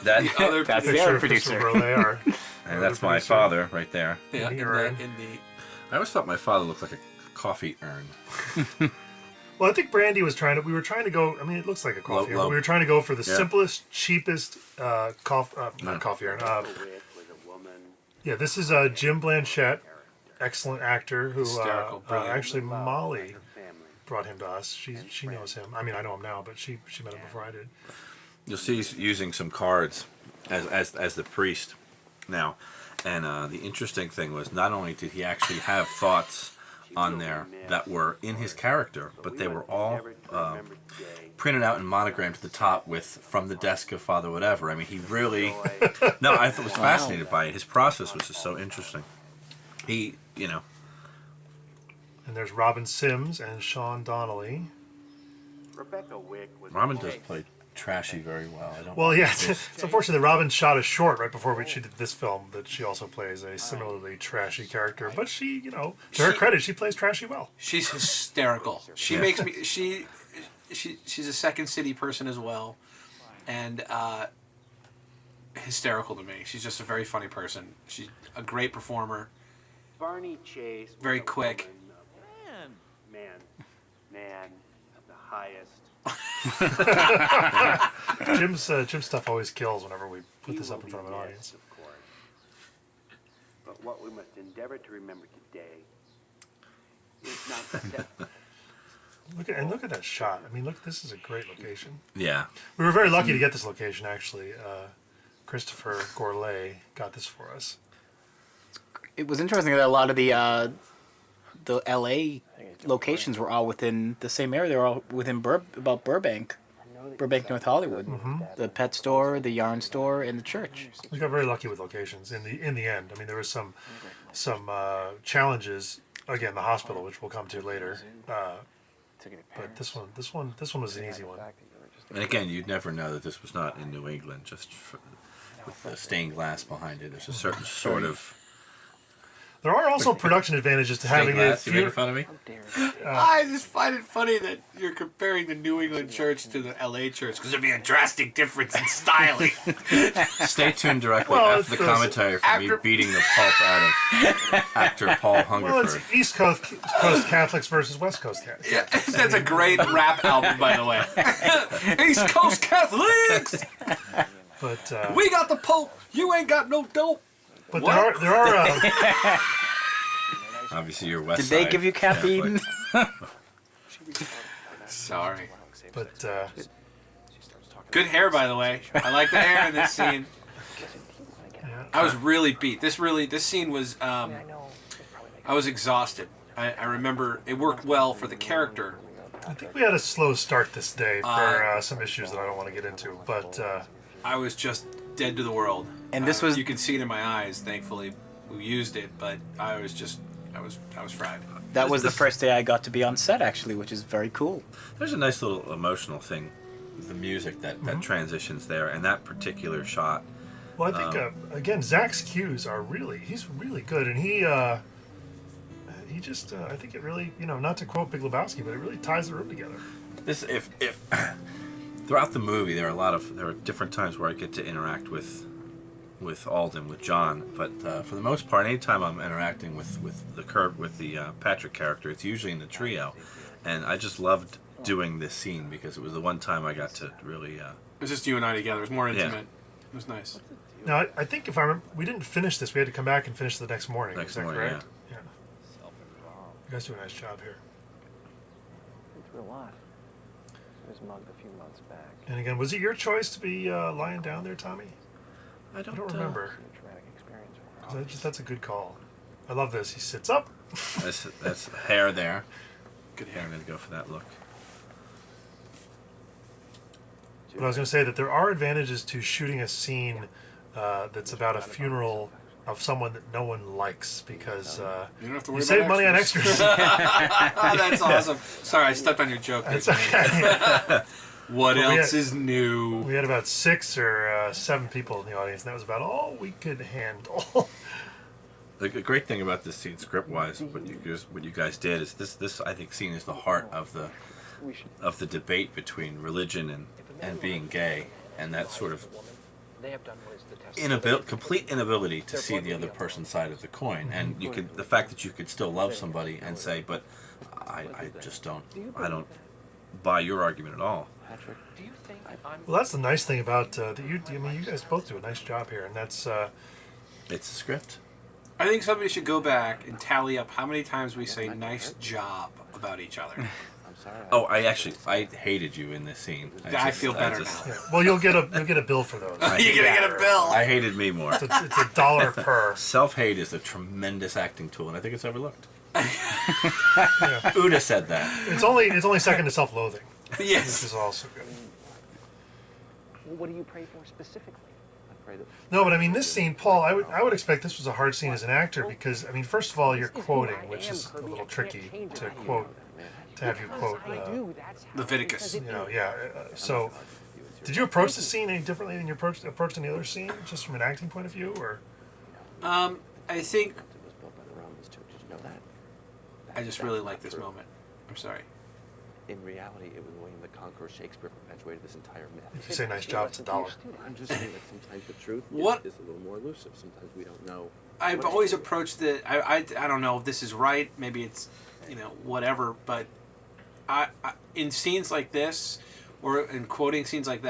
That The other That's the producer. other producer. and that's my father right there. Yeah, In the in urn. the I always thought my father looked like a coffee urn. Well, I think Brandy was we were trying to go, I mean, it looks like a coffee urn. Low. But we were trying to go for the Yeah. simplest, cheapest not coffee urn. Yeah, this is Jim Blanchett, excellent actor who Hysterical, brilliant. actually Molly brought him to us. She knows him. I mean, I know him now, but she met him before I did. You'll see he's using some cards as the priest now. And the interesting thing was not only did he actually have thoughts on there that were in his character, but they were all printed out and monogrammed to the top with "from the desk of Father whatever." I mean, he really I was fascinated by it. His process was just so interesting. He, And there's Robin Sims and Sean Donnelly. Robin does play trashy very well. I don't. Well, yeah, it's unfortunate that Robin shot us short right before she did this film. That she also plays a similarly trashy character, but she, to her credit, she plays trashy well. She's hysterical. She makes me. She's a Second City person as well, and hysterical to me. She's just a very funny person. She's a great performer. Barney Chase. Very quick. Man of the highest. Jim's stuff always kills whenever we put this up in front of an audience. Of course. But what we must endeavor to remember today is not that. Look at that shot. I mean, this is a great location. Yeah. We were very lucky to get this location, actually. Christopher Gourlay got this for us. It was interesting that a lot of the LA locations were all within the same area. They were all within Burbank, North Hollywood. Mm-hmm. The pet store, the yarn store, and the church. We got very lucky with locations in the end. I mean, there was some challenges. Again, the hospital, which we'll come to later. But this one was an easy one. And again, you'd never know that this was not in New England, just with the stained glass behind it. There's a certain sort of There are also production advantages to stained having glass. You making a. fun of me? I just find it funny that you're comparing the New England church to the LA church because there'd be a drastic difference in styling. Stay tuned directly Well, after the commentary for me beating the pulp out of actor Paul Hungerford. Well, it's East Coast Catholics versus West Coast Catholics. Yeah, that's a great rap album, by the way. East Coast Catholics! But We got the Pope. You ain't got no dope. but What? there are Obviously, you're West Did they Side give you caffeine? Sorry. but Good hair, by the way. I like the hair in this scene. I was really beat. This scene was. I was exhausted. I remember it worked well for the character. I think we had a slow start this day for some issues that I don't want to get into. But I was just dead to the world. And this was You can see it in my eyes. Thankfully, we used it, but I was fried. that was the first day I got to be on set, actually, which is very cool. There's a nice little emotional thing, the music that transitions there, and that particular shot. well, I think again, Zach's cues are he's really good, and he just I think it really not to quote Big Lebowski, but it really ties the room together. This if throughout the movie there are different times where I get to interact with Alden, with John, but for the most part, anytime I'm interacting with the Patrick character, it's usually in the trio, and I just loved doing this scene because it was the one time I got to really. It was just you and I together. It was more intimate. It was nice. Now, I think if I remember, we didn't finish this. We had to come back and finish the next morning. Next Is that morning, correct? Yeah. You guys do a nice job here. Through a lot. I was mugged a few months back. And again, was it your choice to be lying down there, Tommy? I I don't remember. A traumatic experience. 'Cause that's a good call. I love this. He sits up. That's hair there. Good hair. I'm gonna go for that look. But I was going to say that there are advantages to shooting a scene that's about a funeral of someone that no one likes because You don't have to worry you save about money on extras. That's awesome. Sorry, I stepped on your joke. That's okay. What Well, we else had- is new? We had about 6 or 7 people in the audience, and that was about all we could handle. The great thing about this scene, script-wise, what you guys did is this I think scene is the heart of the debate between religion and being gay, and that sort of They have done what is the test. complete inability to see the other person's side of the coin, and the fact that you could still love somebody and say, but I just don't buy your argument at all. Patrick, do you think I'm... Well, that's the nice thing about that you guys both do a nice job here, and that's It's a script. I think somebody should go back and tally up how many times we say "nice job" about each other. I'm sorry. Oh, I hated you in this scene. I feel better now. yeah. Well, you'll get a bill for those. You're gonna get a bill. I hated me more. It's $1 per. Self-hate is a tremendous acting tool, and I think it's overlooked. Yeah. Uda said that. It's only second to self-loathing, which Yes. is also good. Well, what do you pray for specifically? I pray that... No, but I mean, this scene, Paul, I would expect this was a hard scene as an actor because, I mean, first of all, you're quoting, which is a little tricky to quote, to have you quote. Leviticus. So, did you approach the scene any differently than you approached any other scene, just from an acting point of view, or? I think It was built by the Romans too. Did you know that? I just really like this moment. I'm sorry. In reality, it was William the Conqueror, Shakespeare perpetuated this entire myth. If you say nice job, it's $1. I'm just saying that sometimes the truth What? is a little more elusive. Sometimes we don't know. I've always approached it. I don't know if this is right. Maybe it's whatever. But in scenes like this, or in quoting scenes like that.